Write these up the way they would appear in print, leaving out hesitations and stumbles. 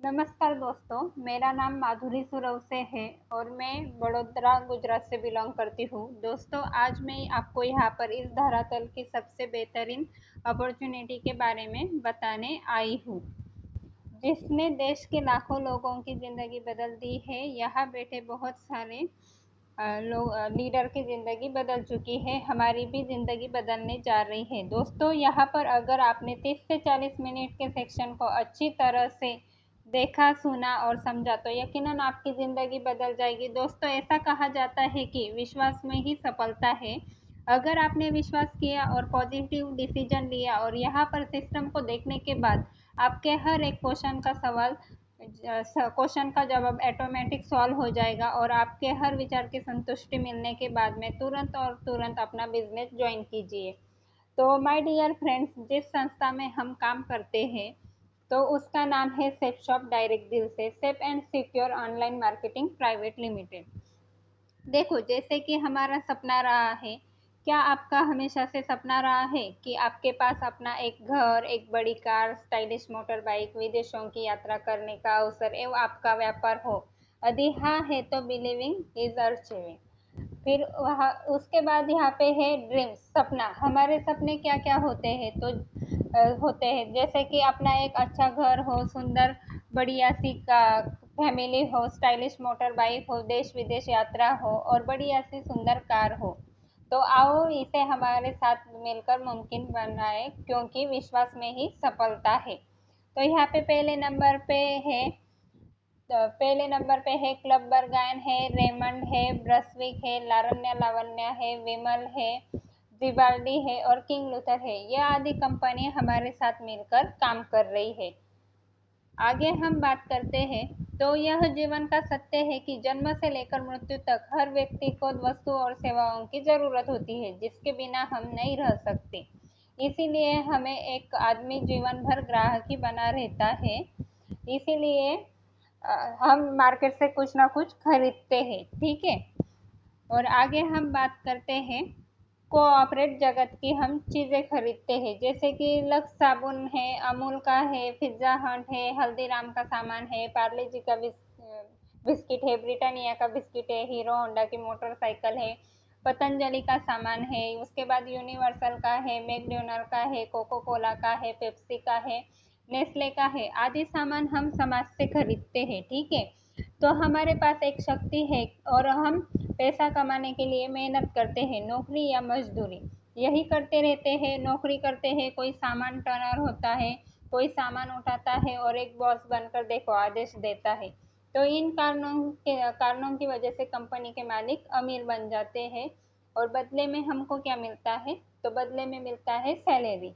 नमस्कार दोस्तों, मेरा नाम माधुरी सुरवसे है और मैं बड़ौदा गुजरात से बिलोंग करती हूँ। दोस्तों, आज मैं आपको यहाँ पर इस धरातल की सबसे बेहतरीन अपॉर्चुनिटी के बारे में बताने आई हूँ, जिसने देश के लाखों लोगों की ज़िंदगी बदल दी है। यहाँ बैठे बहुत सारे लोग लीडर की ज़िंदगी बदल चुकी है, हमारी भी ज़िंदगी बदलने जा रही है। दोस्तों, यहाँ पर अगर आपने 30 से 40 मिनट के सेक्शन को अच्छी तरह से देखा, सुना और समझा तो यकीनन आपकी ज़िंदगी बदल जाएगी। दोस्तों, ऐसा कहा जाता है कि विश्वास में ही सफलता है। अगर आपने विश्वास किया और पॉजिटिव डिसीजन लिया और यहाँ पर सिस्टम को देखने के बाद आपके हर एक क्वेश्चन का जवाब ऑटोमेटिक सॉल्व हो जाएगा और आपके हर विचार की संतुष्टि मिलने के बाद में तुरंत अपना बिजनेस ज्वाइन कीजिए। तो माय डियर फ्रेंड्स, जिस संस्था में हम काम करते हैं तो उसका नाम है सेफ शॉप डायरेक्ट डील से safe and secure online marketing private limited. देखो, जैसे कि हमारा सपना रहा है, क्या आपका हमेशा से सपना रहा है कि आपके पास अपना एक घर, एक बड़ी कार, स्टाइलिश मोटर बाइक, विदेशों की यात्रा करने का अवसर एवं आपका व्यापार हो? यदि हाँ है तो बिलीविंग इज अचीविंग। फिर वहाँ उसके बाद यहाँ पे है ड्रीम्स, सपना। हमारे सपने क्या क्या होते हैं? तो होते हैं जैसे कि अपना एक अच्छा घर हो, सुंदर बढ़िया सी का फैमिली हो, स्टाइलिश मोटर बाइक हो, देश विदेश यात्रा हो और बढ़िया सी सुंदर कार हो। तो आओ इसे हमारे साथ मिलकर मुमकिन बनाए, क्योंकि विश्वास में ही सफलता है। तो यहाँ पे पहले नंबर पे है क्लब बरगायन है, रेमंड है, ब्रसविक है, लारण्य लावण्य है, विमल है, जिबाल्डी है और किंग लूथर है। यह आदि कंपनी हमारे साथ मिलकर काम कर रही है। आगे हम बात करते हैं तो यह जीवन का सत्य है कि जन्म से लेकर मृत्यु तक हर व्यक्ति को वस्तु और सेवाओं की जरूरत होती है, जिसके बिना हम नहीं रह सकते। इसीलिए हमें एक आदमी जीवन भर ग्राहक ही बना रहता है। इसीलिए हम मार्केट से कुछ ना कुछ खरीदते हैं, ठीक है। और आगे हम बात करते हैं कोऑपरेट जगत की हम चीज़ें खरीदते हैं, जैसे कि लक्स साबुन है, अमूल का है, पिज्ज़ा हट है, हल्दीराम का सामान है, पार्ले जी का बिस्किट है, ब्रिटानिया का बिस्किट है, हीरो होंडा की मोटरसाइकिल है, पतंजलि का सामान है, उसके बाद यूनिवर्सल का है, मैकडोनल्ड का है, कोको कोला का है, पेप्सी का है, नेस्ले का है। आदि सामान हम समाज से खरीदते हैं, ठीक है। तो हमारे पास एक शक्ति है और हम पैसा कमाने के लिए मेहनत करते हैं, नौकरी या मजदूरी यही करते रहते हैं। नौकरी करते हैं, कोई सामान टर्नर होता है, कोई सामान उठाता है और एक बॉस बनकर देखो आदेश देता है। तो इन कारणों की वजह से कंपनी के मालिक अमीर बन जाते हैं और बदले में हमको क्या मिलता है? तो बदले में मिलता है सैलरी।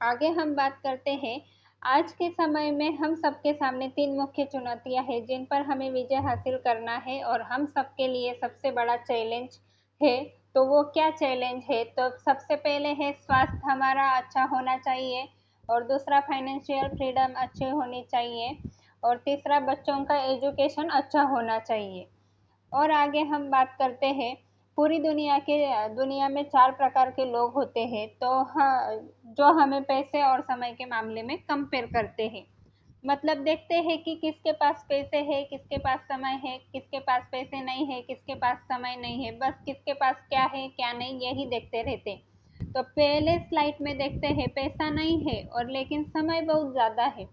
आगे हम बात करते हैं। आज के समय में हम सबके सामने तीन मुख्य चुनौतियां हैं जिन पर हमें विजय हासिल करना है और हम सबके लिए सबसे बड़ा चैलेंज है। तो वो क्या चैलेंज है? तो सबसे पहले है स्वास्थ्य हमारा अच्छा होना चाहिए, और दूसरा फाइनेंशियल फ्रीडम अच्छी होनी चाहिए, और तीसरा बच्चों का एजुकेशन अच्छा होना चाहिए। और आगे हम बात करते हैं। पूरी दुनिया में चार प्रकार के लोग होते हैं, तो हाँ, जो हमें पैसे और समय के मामले में कंपेयर करते हैं। मतलब देखते हैं कि किसके पास पैसे है, किसके पास समय है, किसके पास पैसे नहीं है, किसके पास समय नहीं है, बस किसके पास क्या है क्या नहीं यही देखते रहते। तो पहले स्लाइड में देखते हैं, पैसा नहीं है और लेकिन समय बहुत ज़्यादा है।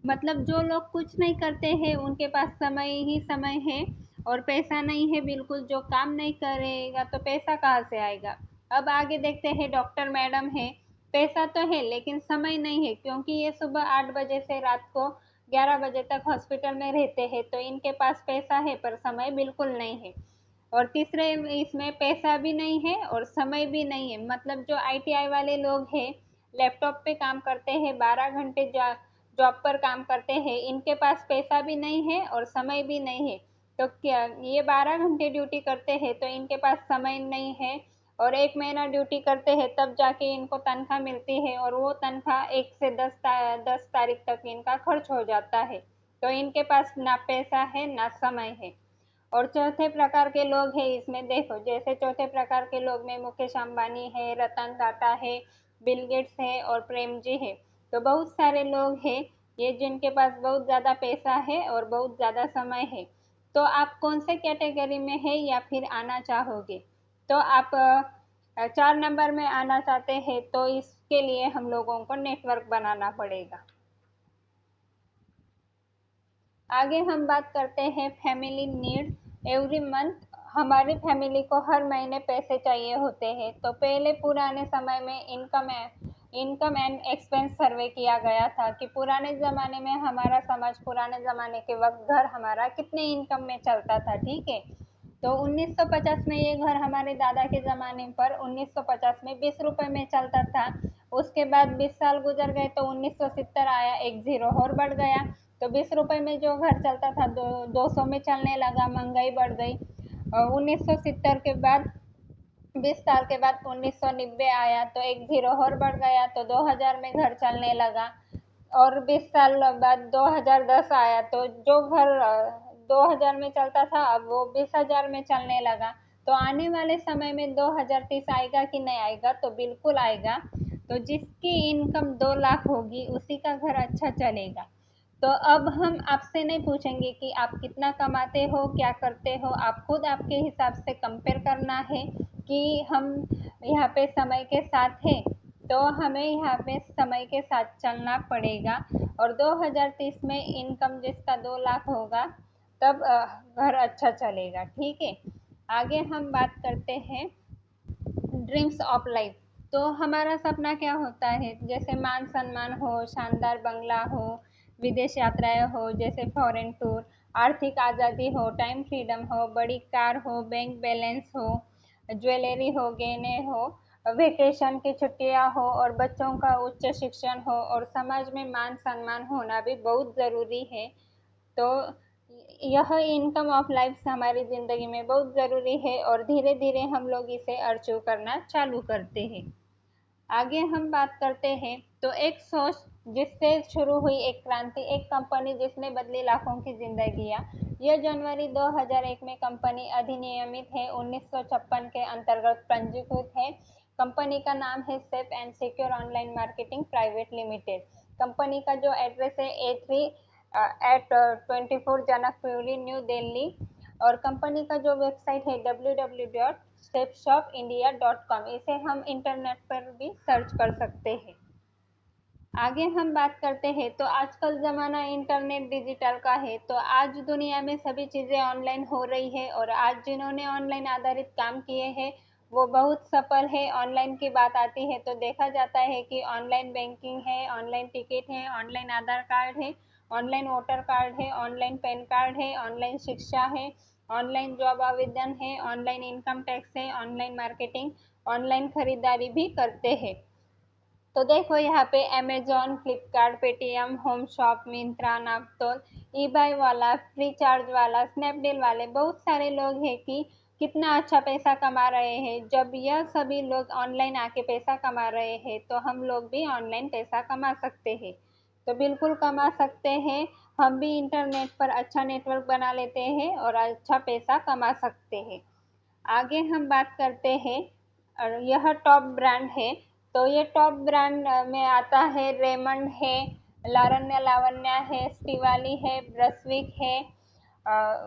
मतलब जो लोग कुछ नहीं करते हैं उनके पास समय ही समय है और पैसा नहीं है बिल्कुल। जो काम नहीं करेगा तो पैसा कहाँ से आएगा? अब आगे देखते हैं, डॉक्टर मैडम है, पैसा तो है लेकिन समय नहीं है, क्योंकि ये सुबह 8 बजे से रात को 11 बजे तक हॉस्पिटल में रहते हैं। तो इनके पास पैसा है पर समय बिल्कुल नहीं है। और तीसरे इसमें पैसा भी नहीं है और समय भी नहीं है। मतलब जो आईटीआई वाले लोग हैं, लैपटॉप पे काम करते हैं, 12 घंटे जॉब पर काम करते हैं, इनके पास पैसा भी नहीं है और समय भी नहीं है। तो क्या ये 12 घंटे ड्यूटी करते हैं तो इनके पास समय नहीं है, और 1 महीना ड्यूटी करते हैं तब जाके इनको तनख्वाह मिलती है, और वो तनख्वाह 1 से 10 तारीख तक इनका खर्च हो जाता है। तो इनके पास ना पैसा है ना समय है। और चौथे प्रकार के लोग हैं इसमें, देखो जैसे चौथे प्रकार के लोग में मुकेश अंबानी है, रतन टाटा है, बिल गेट्स है और प्रेम जी है। तो बहुत सारे लोग हैं ये जिनके पास बहुत ज़्यादा पैसा है और बहुत ज़्यादा समय है। तो आप कौन से कैटेगरी में है या फिर आना चाहोगे? तो आप 4 नंबर में आना चाहते हैं तो इसके लिए हम लोगों को नेटवर्क बनाना पड़ेगा। आगे हम बात करते हैं फैमिली नीड्स एवरी मंथ। हमारी फैमिली को हर महीने पैसे चाहिए होते हैं। तो पहले पुराने समय में इनकम एंड एक्सपेंस सर्वे किया गया था कि पुराने ज़माने में हमारा समाज, पुराने ज़माने के वक्त घर हमारा कितने इनकम में चलता था, ठीक है। तो 1950 में ये घर हमारे दादा के ज़माने पर 1950 में 20 रुपए में चलता था। उसके बाद 20 साल गुजर गए तो 1970 आया, एक ज़ीरो और बढ़ गया। तो 20 रुपए में जो घर चलता था 200 में चलने लगा, महंगाई बढ़ गई। 1970 के बाद 20 साल के बाद 1990 आया तो एक ज़ीरो और बढ़ गया, तो 2000 में घर चलने लगा। और 20 साल बाद 2010 आया तो जो घर 2000 में चलता था अब वो 20,000 में चलने लगा। तो आने वाले समय में 2030 आएगा कि नहीं आएगा? तो बिल्कुल आएगा। तो जिसकी इनकम 2 लाख होगी उसी का घर अच्छा चलेगा। तो अब हम आपसे नहीं पूछेंगे कि आप कितना कमाते हो, क्या करते हो। आप खुद आपके हिसाब से कंपेयर करना है कि हम यहाँ पे समय के साथ हैं, तो हमें यहाँ पे समय के साथ चलना पड़ेगा। और 2030 में इनकम जिसका 2 लाख होगा तब घर अच्छा चलेगा, ठीक है। आगे हम बात करते हैं ड्रीम्स ऑफ लाइफ। तो हमारा सपना क्या होता है? जैसे मान सम्मान हो, शानदार बंगला हो, विदेश यात्राएं हो जैसे फॉरेन टूर, आर्थिक आज़ादी हो, टाइम फ्रीडम हो, बड़ी कार हो, बैंक बैलेंस हो, ज्वेलरी हो, गहने हो, वेकेशन की छुट्टियां हो और बच्चों का उच्च शिक्षण हो और समाज में मान सम्मान होना भी बहुत ज़रूरी है। तो यह इनकम ऑफ लाइफ हमारी ज़िंदगी में बहुत ज़रूरी है और धीरे धीरे हम लोग इसे अर्चू करना चालू करते हैं। आगे हम बात करते हैं तो एक सोच जिससे शुरू हुई एक क्रांति, एक कंपनी जिसने बदली लाखों की जिंदगियां। यह जनवरी 2001 में कंपनी अधिनियमित है, 1956 के अंतर्गत पंजीकृत है। कंपनी का नाम है safe and secure online marketing private limited. Company का जो एड्रेस है A3 एट 24 जनक प्यूरी, न्यू दिल्ली। और कंपनी का जो वेबसाइट है www.stepshopindia.com, इसे हम इंटरनेट पर भी सर्च कर सकते हैं। आगे हम बात करते हैं तो आजकल ज़माना इंटरनेट डिजिटल का है। तो आज दुनिया में सभी चीज़ें ऑनलाइन हो रही है और आज जिन्होंने ऑनलाइन आधारित काम किए हैं वो बहुत सफल है। ऑनलाइन की बात आती है तो देखा जाता है कि ऑनलाइन बैंकिंग है, ऑनलाइन टिकट है, ऑनलाइन आधार कार्ड है, ऑनलाइन वोटर कार्ड है, ऑनलाइन पैन कार्ड है, ऑनलाइन शिक्षा है, ऑनलाइन जॉब आवेदन है, ऑनलाइन इनकम टैक्स है, ऑनलाइन मार्केटिंग, ऑनलाइन खरीदारी भी करते हैं। तो देखो यहाँ पे Amazon, Flipkart, Paytm, home shop, Myntra, Naaptol, eBay वाला, फ्री चार्ज वाला, स्नैपडील वाले बहुत सारे लोग हैं कि कितना अच्छा पैसा कमा रहे हैं। जब यह सभी लोग ऑनलाइन आके पैसा कमा रहे हैं तो हम लोग भी ऑनलाइन पैसा कमा सकते हैं। तो बिल्कुल कमा सकते हैं। हम भी इंटरनेट पर अच्छा नेटवर्क बना लेते हैं और अच्छा पैसा कमा सकते हैं। आगे हम बात करते हैं और यह टॉप ब्रांड है। तो ये टॉप ब्रांड में आता है रेमंड है, लारण्य लावण्य है, स्टिवाली है, ब्रसविक है,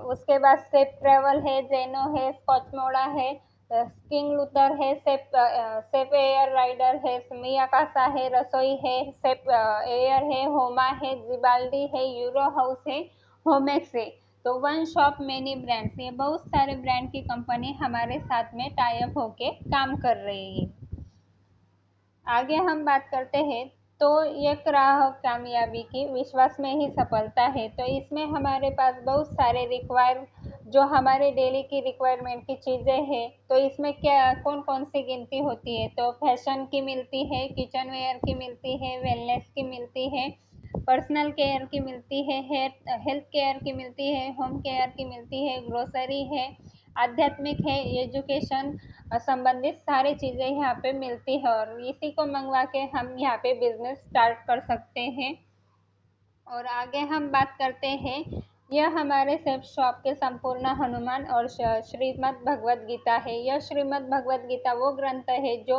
उसके बाद सेफ ट्रेवल है, जेनो है, स्कॉचमोडा है, किंग लूथर है, सेफ एयर राइडर है, मियाकासा है, रसोई है, सेफ एयर है, होमा है, जिबाल्डी है, यूरो हाउस है, होमेक्स है। तो वन शॉप मैनी ब्रांड्स, ये बहुत सारे ब्रांड की कंपनी हमारे साथ में टाई अप होके काम कर रही है। आगे हम बात करते हैं तो ये राह कामयाबी की विश्वास में ही सफलता है। तो इसमें हमारे पास बहुत सारे जो हमारे डेली की रिक्वायरमेंट की चीज़ें हैं। तो इसमें क्या कौन कौन सी गिनती होती है? तो फैशन की मिलती है, किचन वेयर की मिलती है, वेलनेस की मिलती है, पर्सनल केयर की मिलती है, हेल्थ केयर की मिलती है, होम केयर की मिलती है, ग्रोसरी है, आध्यात्मिक है, एजुकेशन संबंधित सारी चीज़ें यहाँ पे मिलती है और इसी को मंगवा के हम यहाँ पे बिजनेस स्टार्ट कर सकते हैं। और आगे हम बात करते हैं यह हमारे सेफ शॉप के संपूर्ण हनुमान और श्रीमद् भगवत गीता है। यह श्रीमद् भगवत गीता वो ग्रंथ है जो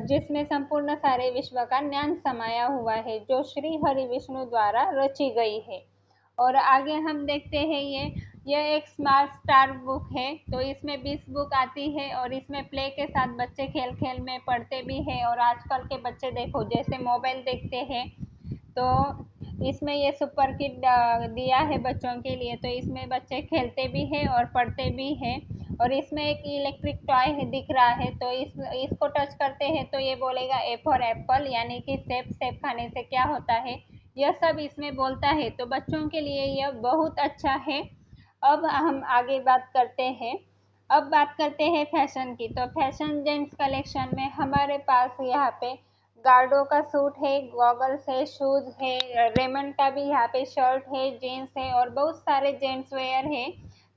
जिसमें संपूर्ण सारे विश्व का ज्ञान समाया हुआ है, जो श्री हरि विष्णु द्वारा रची गई है। और आगे हम देखते हैं यह एक स्मार्ट स्टार बुक है। तो इसमें 20 बुक आती है और इसमें प्ले के साथ बच्चे खेल खेल में पढ़ते भी हैं। और आजकल के बच्चे देखो जैसे मोबाइल देखते हैं, तो इसमें ये सुपर किट दिया है बच्चों के लिए, तो इसमें बच्चे खेलते भी हैं और पढ़ते भी हैं। और इसमें एक इलेक्ट्रिक टॉय है दिख रहा है, तो इसको टच करते हैं तो ये बोलेगा ए फॉर एप्पल, यानी कि सेब, सेब खाने से क्या होता है, यह सब इसमें बोलता है। तो बच्चों के लिए यह बहुत अच्छा है। अब हम आगे बात करते हैं। अब बात करते हैं फैशन की। तो फैशन जेंट्स कलेक्शन में हमारे पास यहाँ पे गार्डो का सूट है, गॉगल्स है, शूज है, रेमंड का भी यहाँ पे शर्ट है, जीन्स है और बहुत सारे जेंट्स वेयर है,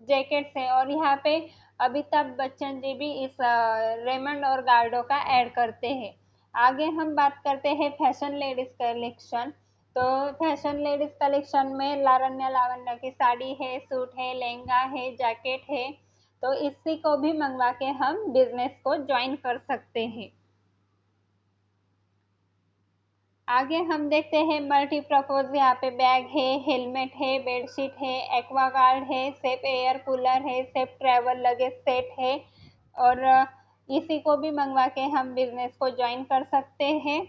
जैकेट्स है। और यहाँ पे अमिताभ बच्चन जी भी इस रेमंड और गार्डो का ऐड करते हैं। आगे हम बात करते हैं फैशन लेडीज कलेक्शन। तो फैशन लेडीज कलेक्शन में लारण्य लावण्य की साड़ी है, सूट है, लहंगा है, जैकेट है। तो इसी को भी मंगवा के हम बिजनेस को ज्वाइन कर सकते हैं। आगे हम देखते हैं मल्टीपर्पज, यहाँ पे बैग है, हेलमेट है, बेडशीट है, एक्वागार्ड है, सेफ एयर कूलर है, सेफ ट्रैवल लगेज सेट है। और इसी को भी मंगवा के हम बिजनेस को ज्वाइन कर सकते हैं।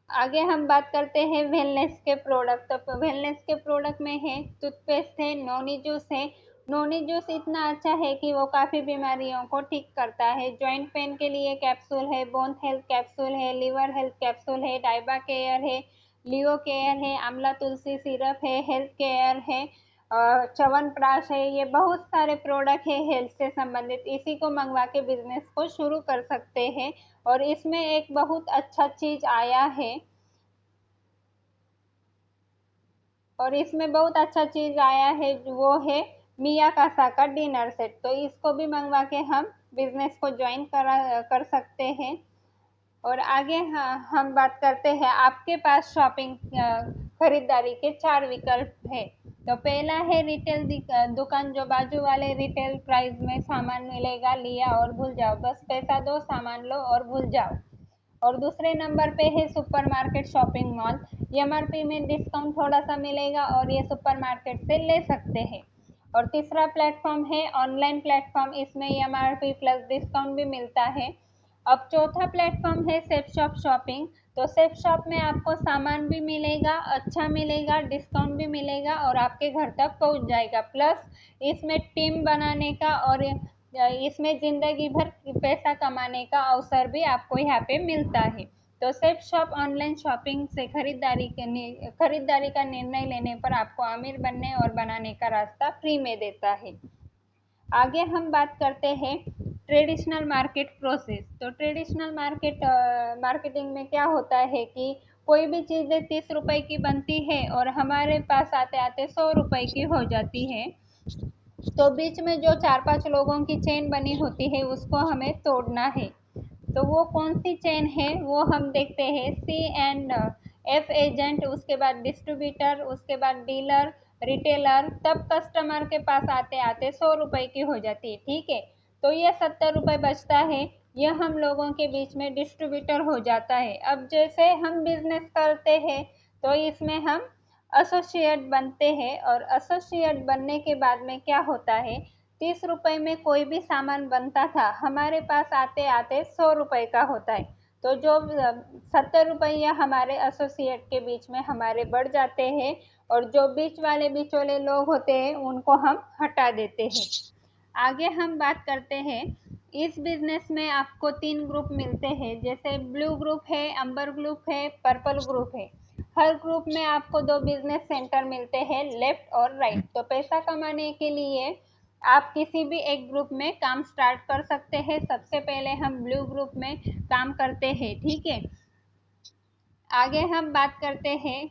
आगे हम बात करते हैं वेलनेस के प्रोडक्ट। तो वेलनेस के प्रोडक्ट में है टूथपेस्ट है, नोनी जूस है। नोनी जूस इतना अच्छा है कि वो काफ़ी बीमारियों को ठीक करता है। जॉइंट पेन के लिए कैप्सूल है, बोन हेल्थ कैप्सूल है, लीवर हेल्थ कैप्सूल है, डाइबा केयर है, लियो केयर है, आंवला तुलसी सिरप है, हेल्थ केयर है, च्यवनप्राश है। ये बहुत सारे प्रोडक्ट है हेल्थ से संबंधित, इसी को मंगवा के बिजनेस को शुरू कर सकते हैं। और इसमें एक बहुत अच्छा चीज आया है, और इसमें बहुत अच्छा चीज आया है, वो है मिया कासा का डिनर सेट। तो इसको भी मंगवा के हम बिजनेस को ज्वाइन कर सकते हैं। और आगे हम बात करते हैं, आपके पास शॉपिंग खरीदारी के 4 विकल्प है। तो पहला है रिटेल दुकान, जो बाजू वाले रिटेल प्राइस में सामान मिलेगा, लिया और भूल जाओ, बस पैसा दो सामान लो और भूल जाओ। और दूसरे नंबर पे है सुपरमार्केट शॉपिंग मॉल, एमआरपी में डिस्काउंट थोड़ा सा मिलेगा और ये सुपरमार्केट से ले सकते हैं। और तीसरा प्लेटफॉर्म है ऑनलाइन प्लेटफॉर्म, इसमें एमआरपी प्लस डिस्काउंट भी मिलता है। अब चौथा प्लेटफॉर्म है सेफ शॉप शॉपिंग। तो सेफ शॉप में आपको सामान भी मिलेगा, अच्छा मिलेगा, डिस्काउंट भी मिलेगा और आपके घर तक पहुंच जाएगा। प्लस इसमें टीम बनाने का और इसमें ज़िंदगी भर पैसा कमाने का अवसर भी आपको यहाँ पे मिलता है। तो सेफ शॉप ऑनलाइन शॉपिंग से खरीदारी का निर्णय लेने पर आपको अमीर बनने और बनाने का रास्ता फ्री में देता है। आगे हम बात करते हैं ट्रेडिशनल मार्केट प्रोसेस। तो ट्रेडिशनल मार्केटिंग में क्या होता है कि कोई भी चीज़ें 30 रुपए की बनती है और हमारे पास आते आते 100 रुपए की हो जाती है। तो बीच में जो 4-5 लोगों की चेन बनी होती है उसको हमें तोड़ना है। तो वो कौन सी चेन है वो हम देखते हैं, C&F एजेंट, उसके बाद डिस्ट्रीब्यूटर, उसके बाद डीलर, रिटेलर, तब कस्टमर के पास आते आते 100 रुपए की हो जाती है। ठीक है, तो ये 70 रुपए बचता है, यह हम लोगों के बीच में डिस्ट्रीब्यूटर हो जाता है। अब जैसे हम बिजनेस करते हैं तो इसमें हम एसोसिएट बनते हैं, और एसोसिएट बनने के बाद में क्या होता है, 30 रुपए में कोई भी सामान बनता था हमारे पास आते आते 100 रुपए का होता है। तो जो 70 रुपया हमारे एसोसिएट के बीच में हमारे बढ़ जाते हैं, और जो बीच वाले बिचौले लोग होते हैं उनको हम हटा देते हैं। आगे हम बात करते हैं, इस बिजनेस में आपको 3 ग्रुप मिलते हैं, जैसे ब्लू ग्रुप है, अंबर ग्रुप है, पर्पल ग्रुप है। हर ग्रुप में आपको 2 बिजनेस सेंटर मिलते हैं, लेफ्ट और राइट। तो पैसा कमाने के लिए आप किसी भी एक ग्रुप में काम स्टार्ट कर सकते हैं। सबसे पहले हम ब्लू ग्रुप में काम करते हैं। ठीक है, आगे हम बात करते हैं,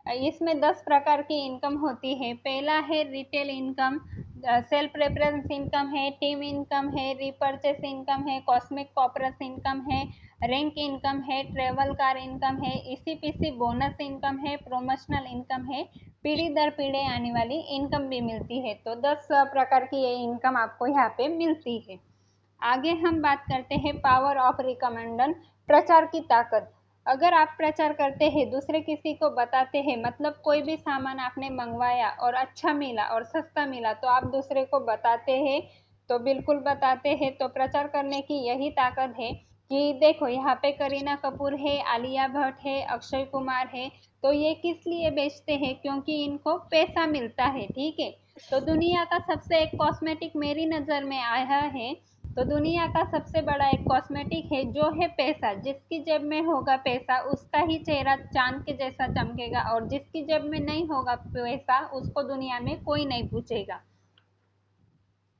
इसमें 10 प्रकार की इनकम होती है। पहला है retail income, self reference income है, टीम इनकम है, रीपर्चेस इनकम है, कॉस्मिक कॉपरस इनकम है, रैंक इनकम है, ट्रेवल कार इनकम है, ईसीपीसी बोनस इनकम है, प्रोमोशनल इनकम है, पीढ़ी दर पीढ़ी आने वाली इनकम भी मिलती है। तो 10 प्रकार की ये इनकम आपको यहाँ पे मिलती है। आगे हम बात करते हैं पावर ऑफ रिकमेंडन, प्रचार की ताकत। अगर आप प्रचार करते हैं, दूसरे किसी को बताते हैं, मतलब कोई भी सामान आपने मंगवाया और अच्छा मिला और सस्ता मिला तो आप दूसरे को बताते हैं, तो बिल्कुल बताते हैं। तो प्रचार करने की यही ताकत है कि देखो यहाँ पे करीना कपूर है, आलिया भट्ट है, अक्षय कुमार है, तो ये किस लिए बेचते हैं? क्योंकि इनको पैसा मिलता है, ठीक है। तो दुनिया का सबसे एक कॉस्मेटिक मेरी नज़र में आया है, तो दुनिया का सबसे बड़ा एक कॉस्मेटिक है जो है पैसा। जिसकी जेब में होगा पैसा उसका ही चेहरा चांद के जैसा चमकेगा, और जिसकी जेब में नहीं होगा पैसा उसको दुनिया में कोई नहीं पूछेगा।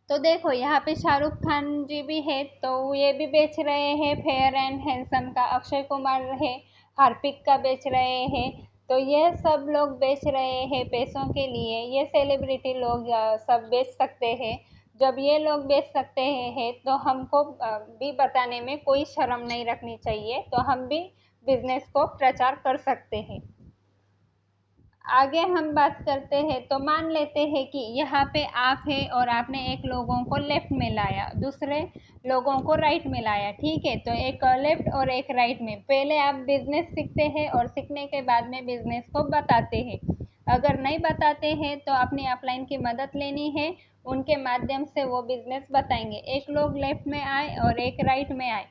तो देखो यहाँ पे शाहरुख खान जी भी है, तो ये भी बेच रहे हैं फेयर एंड हैंडसम का। अक्षय कुमार है, हार्पिक का बेच रहे हैं। तो ये सब लोग बेच रहे हैं पैसों के लिए। ये सेलिब्रिटी लोग सब बेच सकते हैं। जब ये लोग बेच सकते हैं तो हमको भी बताने में कोई शर्म नहीं रखनी चाहिए, तो हम भी बिजनेस को प्रचार कर सकते हैं। आगे हम बात करते हैं, तो मान लेते हैं कि यहाँ पे आप है और आपने एक लोगों को लेफ्ट में लाया, दूसरे लोगों को राइट में लाया, ठीक है। तो एक लेफ्ट और एक राइट में पहले आप बिजनेस सीखते हैं और सीखने के बाद में बिजनेस को बताते हैं। अगर नहीं बताते हैं तो अपनी अपलाइन की मदद लेनी है, उनके माध्यम से वो बिजनेस बताएंगे। एक लोग लेफ्ट में आए और एक राइट में आए,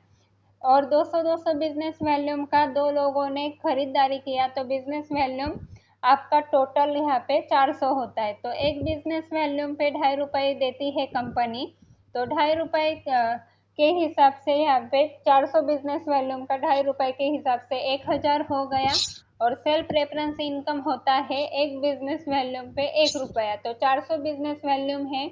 और 200 बिजनेस वॉल्यूम का दो लोगों ने खरीदारी किया, तो बिजनेस वॉल्यूम आपका टोटल यहाँ पे 400 होता है। तो एक बिजनेस वॉल्यूम पे ₹2.5 देती है कंपनी, तो ₹2.5 के हिसाब से यहाँ पे 400 बिजनेस वॉल्यूम का ₹2.5 के हिसाब से 1000 हो गया। और सेल्फ रेफरेंस इनकम होता है एक बिजनेस वॉल्यूम पे ₹1। तो 400 बिजनेस वॉल्यूम है,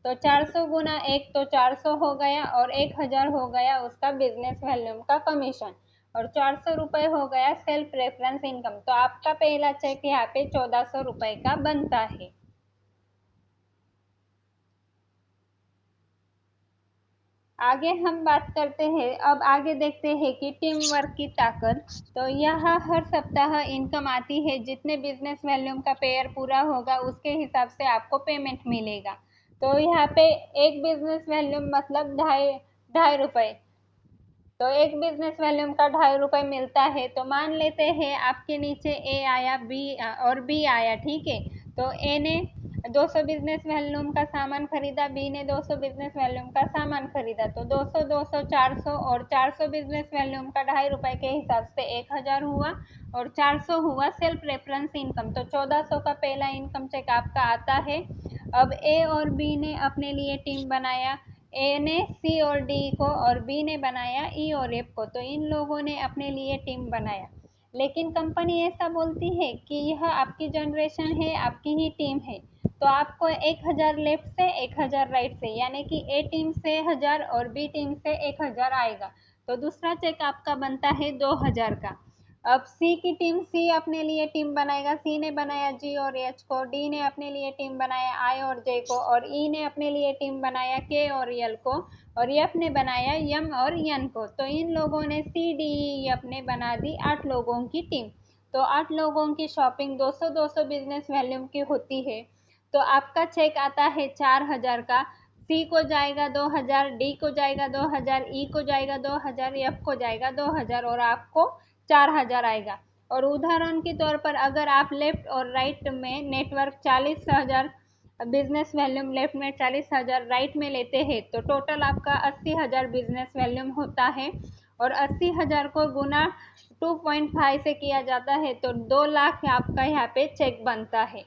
तो 400 गुना 1 तो 400 हो गया, और 1000 हो गया उसका बिजनेस वॉल्यूम का कमीशन, और ₹400 हो गया सेल्फ रेफरेंस इनकम। तो आपका पहला चेक यहाँ पे ₹1400 का बनता है। आगे हम बात करते हैं, अब आगे देखते हैं कि टीम वर्क की ताकत। तो यह हर सप्ताह इनकम आती है, जितने बिजनेस वॉल्यूम का पेयर पूरा होगा उसके हिसाब से आपको पेमेंट मिलेगा। तो यहाँ पे एक बिजनेस वॉल्यूम मतलब ढाई ढाई रुपए, तो एक बिजनेस वॉल्यूम का ₹2.5 मिलता है। तो मान लेते हैं आपके नीचे ए आया, बी और बी आया, ठीक है। तो ए ने 200 बिजनेस वॉल्यूम का सामान खरीदा, बी ने 200 बिजनेस वॉल्यूम का सामान खरीदा। तो 200 200 400, और 400 बिजनेस वॉल्यूम का ₹2.5 के हिसाब से 1000 हुआ, और 400 हुआ सेल्फ रेफरेंस इनकम। तो 1400 का पहला इनकम चेक आपका आता है। अब ए और बी ने अपने लिए टीम बनाया, ए ने सी और डी को, और बी ने बनाया ई और एफ को। तो इन लोगों ने अपने लिए टीम बनाया, लेकिन कंपनी ऐसा बोलती है कि यह आपकी जनरेशन है, आपकी ही टीम है। तो आपको 1000 लेफ्ट से 1000 राइट से, यानी कि ए टीम से 1000 और बी टीम से 1000 आएगा। तो दूसरा चेक आपका बनता है 2000 का। अब सी की टीम, सी अपने लिए टीम बनाएगा, सी ने बनाया जी और एच को, डी ने अपने लिए टीम बनाया आई और जे को, और ई ने अपने लिए टीम बनाया के और एल को, और एफ ने बनाया एम और एन को। तो इन लोगों ने सी डी ई एफ ने बना दी 8 लोगों की टीम। तो 8 लोगों की शॉपिंग 200 200 बिजनेस वॉल्यूम की होती है। तो आपका चेक आता है 4000 का। सी को जाएगा 2000, डी को जाएगा 2000, ई को जाएगा 2000, एफ को जाएगा 2000, और आपको 4000 आएगा। और उदाहरण के तौर पर अगर आप लेफ्ट और राइट में नेटवर्क 40,000 बिजनेस वॉल्यूम लेफ्ट में 40,000 राइट में लेते हैं, तो टोटल आपका 80,000 बिजनेस वॉल्यूम होता है। और 80,000 को गुना 2.5 से किया जाता है, तो 2 लाख आपका यहाँ पे चेक बनता है।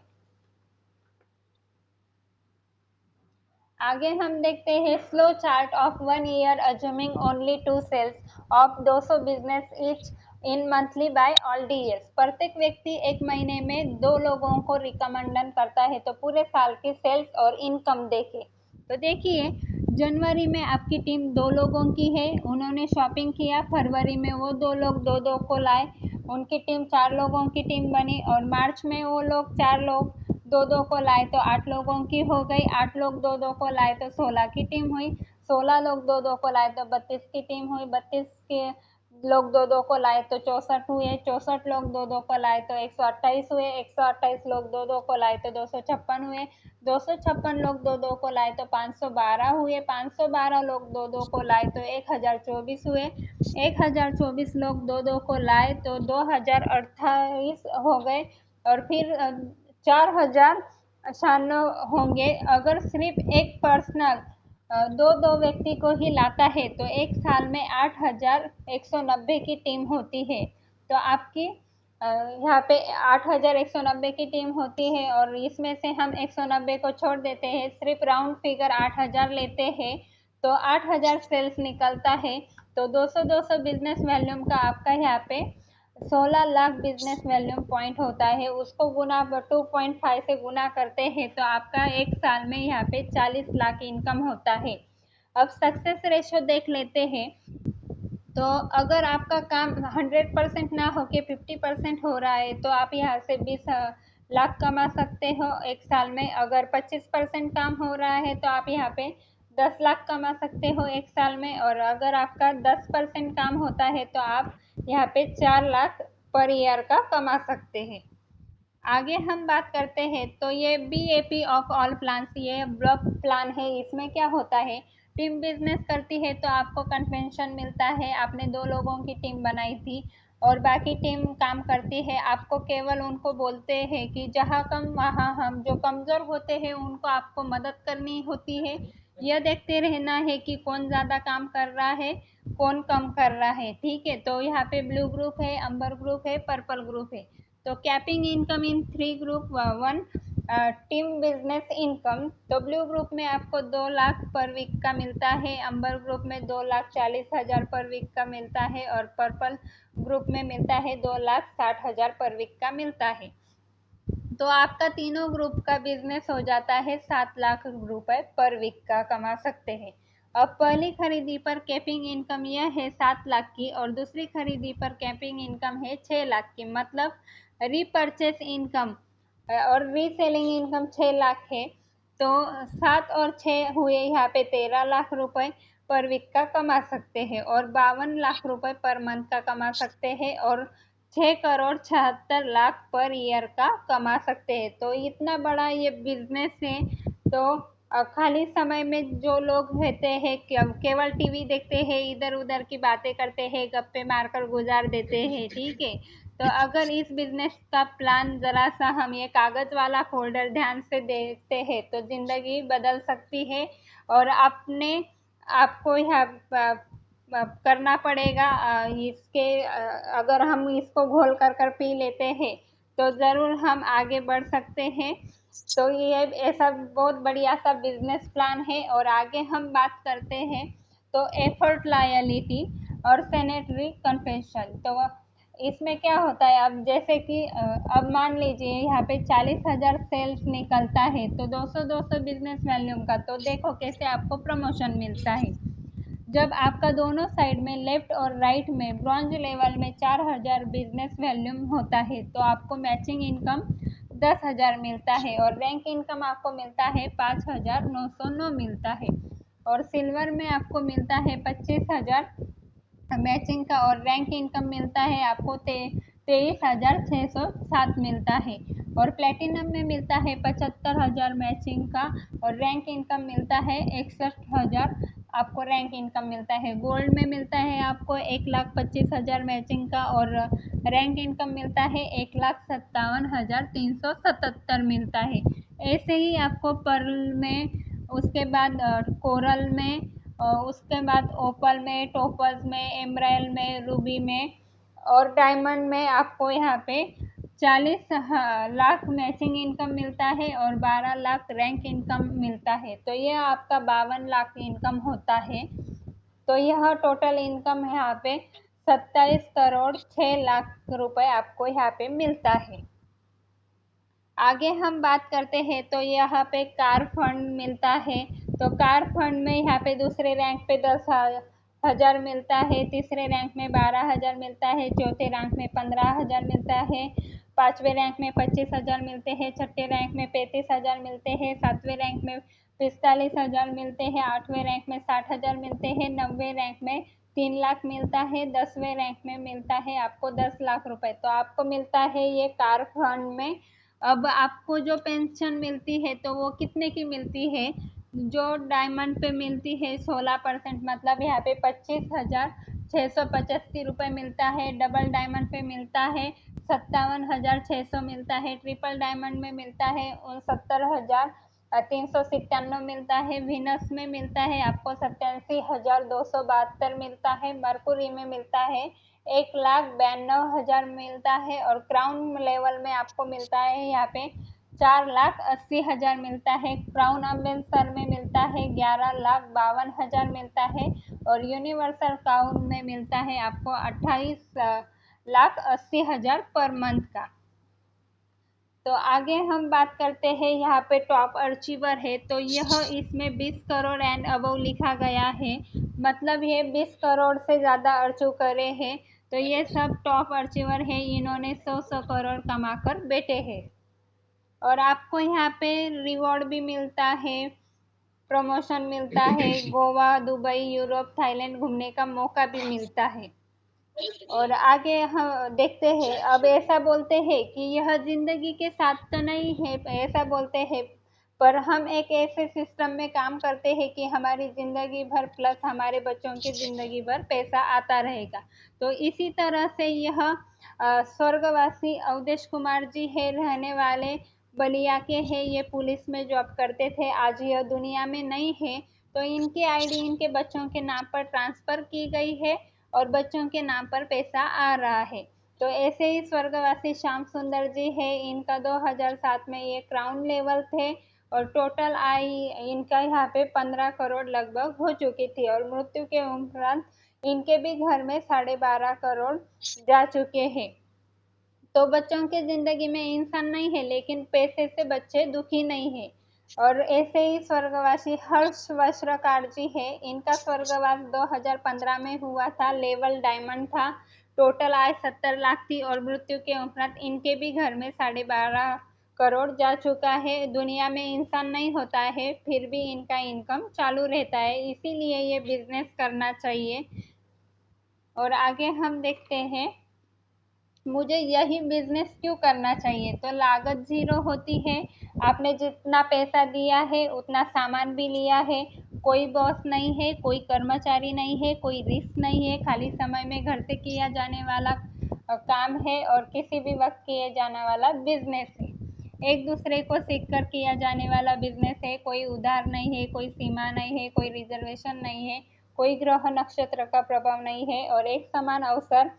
आगे हम देखते हैं flow chart of 1 year assuming only 2 sales of 200 business each in monthly by all DS. प्रत्येक व्यक्ति एक महीने में 2 लोगों को रिकमेंडन करता है, तो पूरे साल की सेल्स और इनकम देखे। तो देखिए, जनवरी में आपकी टीम 2 लोगों की है, उन्होंने शॉपिंग किया। फरवरी में वो 2 लोग 2 2 को लाए, उनकी टीम 4 लोगों की टीम बनी। और मार्च में वो लोग 4 लोग 2 2 को लाए, तो 8 लोगों की हो गई। 8 लोग 2 2 को लाए तो 16 की टीम हुई। 16 लोग 2 2 को लाए तो 32 की टीम हुई। 32 के लोग दो दो को लाए तो 64 हुए, 64 लोग दो दो को लाए तो 128 हुए, 128 लोग दो दो को लाए तो 256 हुए, 256 लोग दो दो को लाए तो 512 हुए, 512 लोग दो दो को लाए तो 1024 हुए, 1024 लोग दो दो को लाए तो 2028 हो गए। और फिर 4096 होंगे। अगर सिर्फ एक पर्सनल दो दो व्यक्ति को ही लाता है तो एक साल में 8190 की टीम होती है। तो आपकी यहाँ पे 8190 की टीम होती है और इसमें से हम 190 को छोड़ देते हैं, सिर्फ राउंड फिगर 8000 लेते हैं तो 8000 सेल्स निकलता है। तो 200 बिजनेस वॉल्यूम का आपका यहाँ पे 16 लाख बिजनेस वॉल्यूम पॉइंट होता है। उसको गुना 2.5 से गुना करते हैं तो आपका एक साल में यहाँ पे 40 लाख इनकम होता है। अब सक्सेस रेशो देख लेते हैं। तो अगर आपका काम 100% ना होके 50% हो रहा है तो आप यहाँ से 20 लाख कमा सकते हो एक साल में। अगर 25% काम हो रहा है तो आप यहाँ पे 10 लाख कमा सकते हो एक साल में। और अगर आपका 10% काम होता है तो आप यहाँ पे 4 लाख पर ईयर का कमा सकते हैं। आगे हम बात करते हैं तो ये BAP ऑफ ऑल प्लान्स, ये ब्लॉक प्लान है। इसमें क्या होता है, टीम बिजनेस करती है तो आपको कन्वेंशन मिलता है। आपने दो लोगों की टीम बनाई थी और बाकी टीम काम करती है। आपको केवल उनको बोलते हैं कि जहाँ कम वहाँ हम, जो कमज़ोर होते हैं उनको आपको मदद करनी होती है। यह देखते रहना है कि कौन ज़्यादा काम कर रहा है, कौन कम कर रहा है। ठीक है, तो यहाँ पे ब्लू ग्रुप है, अंबर ग्रुप है, पर्पल ग्रुप है। तो capping income in 3 group 1 team business income. तो ब्लू ग्रुप में आपको 2 लाख पर वीक का मिलता है, अंबर ग्रुप में 2,40,000 पर वीक का मिलता है और पर्पल ग्रुप में मिलता है 2,60,000 पर वीक का मिलता है। तो आपका तीनों ग्रुप का बिजनेस हो जाता है 7 लाख रुपए पर वीक का कमा सकते हैं। अब पहली खरीदी पर कैपिंग इनकम यह है 7 लाख की और दूसरी खरीदी पर कैपिंग इनकम है 6 लाख की। मतलब रीपरचेस इनकम और रीसेलिंग इनकम 6 लाख है। तो 7 और 6 हुए यहाँ पे 13 लाख रुपए पर वीक का कमा सकते हैं और 52 लाख रुपए पर मंथ का कमा सकते हैं और 6,76,00,000 पर ईयर का कमा सकते हैं। तो इतना बड़ा ये बिजनेस है। तो खाली समय में जो लोग रहते हैं केवल टीवी देखते हैं, इधर उधर की बातें करते हैं, गप्पे मारकर गुजार देते हैं। ठीक है, तो अगर इस बिजनेस का प्लान ज़रा सा हम ये कागज़ वाला फोल्डर ध्यान से देखते हैं तो ज़िंदगी बदल सकती है। और आपको यह करना पड़ेगा। अगर हम इसको घोल कर पी लेते हैं तो ज़रूर हम आगे बढ़ सकते हैं। तो ये ऐसा बहुत बढ़िया सा बिजनेस प्लान है। और आगे हम बात करते हैं तो एफर्ट लायलिटी और सैनिटरी कन्फेशन। तो इसमें क्या होता है, अब जैसे कि अब मान लीजिए यहाँ पे 40,000 सेल्स निकलता है तो 200 बिजनेस वॉल्यूम का। तो देखो कैसे आपको प्रमोशन मिलता है। जब आपका दोनों साइड में लेफ्ट और राइट में ब्रॉन्ज लेवल में 4,000 बिजनेस वॉल्यूम होता है तो आपको मैचिंग इनकम 10,000 मिलता है और रैंक इनकम आपको मिलता है 5,909 मिलता है। और सिल्वर में आपको मिलता है 25,000 मैचिंग का और रैंक इनकम मिलता है आपको 23,607 मिलता है। और प्लेटिनम में मिलता है 75,000 मैचिंग का और रैंक इनकम मिलता है 61,000 आपको रैंक इनकम मिलता है। गोल्ड में मिलता है आपको 1,25,000 मैचिंग का और रैंक इनकम मिलता है 1,57,377 मिलता है। ऐसे ही आपको पर्ल में, उसके बाद कोरल में, उसके बाद ओपल में, टोपज में, एमराल्ड में, रूबी में और डायमंड में आपको यहाँ पे 40 लाख मैचिंग इनकम मिलता है और 12 लाख रैंक इनकम मिलता है। तो यह आपका 52 लाख इनकम होता है। तो यह टोटल इनकम है यहाँ पे 27 करोड़ 6 लाख रुपए आपको यहाँ पे मिलता है। आगे हम बात करते हैं तो यहाँ पे कार फंड मिलता है। तो कार फंड में यहाँ पे दूसरे रैंक पे 10,000 मिलता है, तीसरे रैंक में 12,000 मिलता है, चौथे रैंक में 15,000 मिलता है, पाँचवें रैंक में 25,000 मिलते हैं, छठे रैंक में 35,000 मिलते हैं, सातवें रैंक में 45,000 मिलते हैं, आठवें रैंक में 60,000 मिलते हैं, नौवें रैंक में 3 लाख मिलता है, 10वें रैंक में मिलता है आपको 10 लाख रुपए। तो आपको मिलता है ये कार फंड में। अब आपको जो पेंशन मिलती है तो वो कितने की मिलती है? जो डायमंड पे मिलती है 16%, मतलब यहाँ पे 25,685 रुपये मिलता है। डबल डायमंड पे मिलता है 57,600 मिलता है। ट्रिपल डायमंड में मिलता है 69,397 मिलता है। विनस में मिलता है आपको 87,272 मिलता है। मरकुरी में मिलता है 1,92,000 मिलता है। और क्राउन लेवल में आपको मिलता है यहाँ पे 4,80,000 मिलता है। क्राउन अम्बेसडर में मिलता है 11,52,000 मिलता है। और यूनिवर्सल क्राउन में मिलता है आपको 28,80,000 पर मंथ का। तो आगे हम बात करते हैं यहाँ पे टॉप अचीवर है, तो यह इसमें 20 करोड़ एंड अबव लिखा गया है, मतलब ये 20 करोड़ से ज़्यादा अर्चू करे हैं। तो ये सब टॉप अचीवर है, इन्होंने 100 करोड़ कमा कर बैठे हैं। और आपको यहाँ पे रिवॉर्ड भी मिलता है, प्रमोशन मिलता है, गोवा, दुबई, यूरोप, थाईलैंड घूमने का मौका भी मिलता है। और आगे हम देखते हैं, अब ऐसा बोलते हैं कि यह जिंदगी के साथ तो नहीं है, ऐसा बोलते हैं, पर हम एक ऐसे सिस्टम में काम करते हैं कि हमारी जिंदगी भर प्लस हमारे बच्चों की जिंदगी भर पैसा आता रहेगा। तो इसी तरह से यह स्वर्गवासी अवधेश कुमार जी है, रहने वाले बलिया के हैं। ये पुलिस में जॉब करते थे, आज यह दुनिया में नहीं है। तो इनकी आईडी इनके बच्चों के नाम पर ट्रांसफर की गई है और बच्चों के नाम पर पैसा आ रहा है। तो ऐसे ही स्वर्गवासी श्याम सुंदर जी है, इनका 2007 में ये क्राउन लेवल थे और टोटल आय इनका यहाँ पे 15 करोड़ लगभग हो चुकी थी। और मृत्यु के उपरांत इनके भी घर में 12.5 करोड़ जा चुके हैं। तो बच्चों की जिंदगी में इंसान नहीं है, लेकिन पैसे से बच्चे दुखी नहीं है। और ऐसे ही स्वर्गवासी हर्ष वस्त्रकार जी है, इनका स्वर्गवास 2015 में हुआ था, लेवल डायमंड था। टोटल आय 70 लाख थी और मृत्यु के उपरांत इनके भी घर में 12.5 करोड़ जा चुका है। दुनिया में इंसान नहीं होता है, फिर भी इनका इनकम चालू रहता है, इसीलिए ये बिजनेस करना चाहिए। और आगे हम देखते हैं, मुझे यही बिजनेस क्यों करना चाहिए? तो लागत जीरो होती है, आपने जितना पैसा दिया है उतना सामान भी लिया है, कोई बॉस नहीं है, कोई कर्मचारी नहीं है, कोई रिस्क नहीं है, खाली समय में घर से किया जाने वाला काम है और किसी भी वक्त किए जाने वाला बिजनेस है। एक दूसरे को सीख कर किया जाने वाला बिजनेस है, कोई उधार नहीं है, कोई सीमा नहीं है, कोई रिजर्वेशन नहीं है, कोई ग्रह नक्षत्र का प्रभाव नहीं है और एक समान अवसर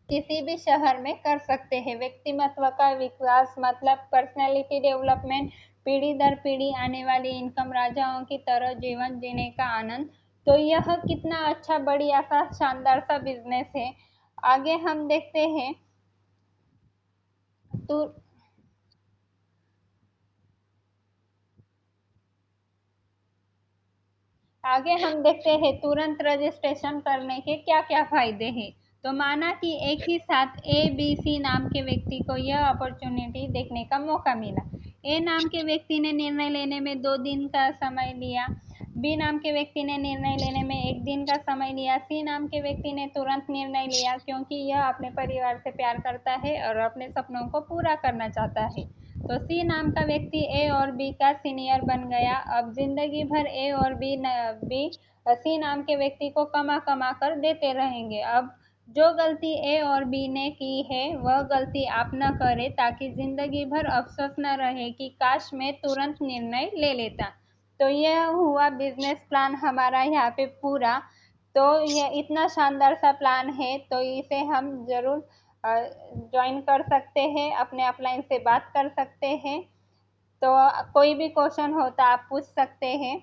किसी भी शहर में कर सकते हैं। व्यक्तिमत्व का विकास मतलब पर्सनैलिटी डेवलपमेंट, पीढ़ी दर पीढ़ी आने वाली इनकम, राजाओं की तरह जीवन जीने का आनंद। तो यह कितना अच्छा बढ़िया सा शानदार सा बिजनेस है। आगे हम देखते हैं, तो आगे हम देखते हैं तुरंत रजिस्ट्रेशन करने के क्या क्या फायदे हैं। तो माना कि एक ही साथ ए बी सी नाम के व्यक्ति को यह अपॉर्चुनिटी देखने का मौका मिला। ए नाम के व्यक्ति ने निर्णय लेने में 2 दिन का समय लिया, बी नाम के व्यक्ति ने निर्णय लेने में 1 दिन का समय लिया, सी नाम के व्यक्ति ने तुरंत निर्णय लिया, क्योंकि यह अपने परिवार से प्यार करता है और अपने सपनों को पूरा करना चाहता है। तो सी नाम का व्यक्ति ए और बी का सीनियर बन गया। अब जिंदगी भर ए और बी सी नाम के व्यक्ति को कमा कमा कर देते रहेंगे। अब जो गलती ए और बी ने की है वह गलती आप न करें, ताकि जिंदगी भर अफसोस न रहे कि काश मैं तुरंत निर्णय ले लेता। तो यह हुआ बिजनेस प्लान हमारा यहाँ पे पूरा। तो यह इतना शानदार सा प्लान है, तो इसे हम ज़रूर ज्वाइन कर सकते हैं, अपने अपलाइन से बात कर सकते हैं। तो कोई भी क्वेश्चन हो तो आप पूछ सकते हैं।